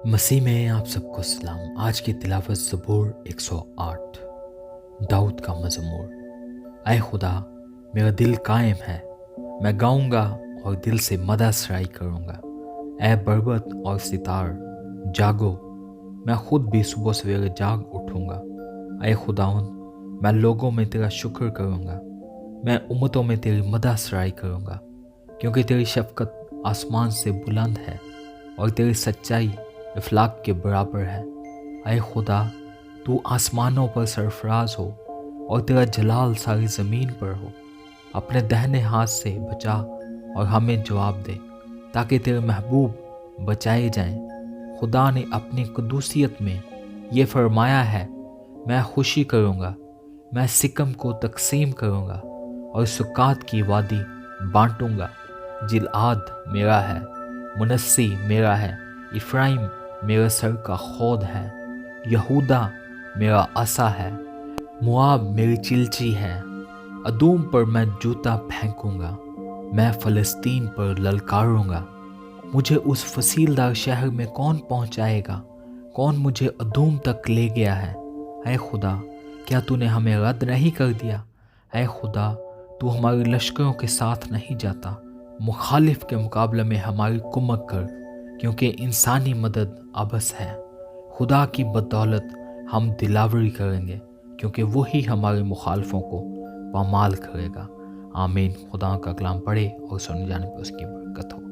मसीह में आप सबको सलाम। आज की तिलावत ज़बूर 108 दाऊद का मज़मूर। ऐ खुदा, मेरा दिल कायम है, मैं गाऊंगा और दिल से मदह सराई करूंगा। ऐ बरबत और सितार, जागो, मैं खुद भी सुबह सवेरे जाग उठूंगा। ऐ खुदावन, मैं लोगों में तेरा शुक्र करूंगा, मैं उम्मतों में तेरी मदह सराई करूंगा, क्योंकि तेरी शफ़क़त आसमान से बुलंद है और तेरी सच्चाई इफलाक के बराबर है। ऐ खुदा, तू आसमानों पर सरफराज हो और तेरा जलाल सारी ज़मीन पर हो। अपने दाहिने हाथ से बचा और हमें जवाब दे, ताकि तेरे महबूब बचाए जाएं। खुदा ने अपनी कुदूसियत में ये फरमाया है, मैं खुशी करूँगा, मैं सिकम को तकसीम करूँगा और सुकात की वादी बांटूँगा। जिलआद मेरा है, मुनस्सी मेरा है, इफ्राइम मेरे सर का खौद है, यहूदा मेरा असा है, मुआब मेरी चिलची है। अदूम पर मैं जूता फेंकूंगा, मैं फ़लस्तीन पर ललकारूंगा। मुझे उस फसीलदार शहर में कौन पहुंचाएगा? कौन मुझे अदूम तक ले गया है? ऐ खुदा, क्या तूने हमें रद्द नहीं कर दिया? ऐ खुदा, तू हमारे लश्करों के साथ नहीं जाता। मुखालिफ के मुकाबले में हमारी कुमक कर, क्योंकि इंसानी मदद अबस है। खुदा की बदौलत हम दिलावरी करेंगे, क्योंकि वही हमारे मुखालफों को पामाल करेगा। आमीन। खुदा का कलाम पढ़े और सुन जाने पर उसकी बरकत हो।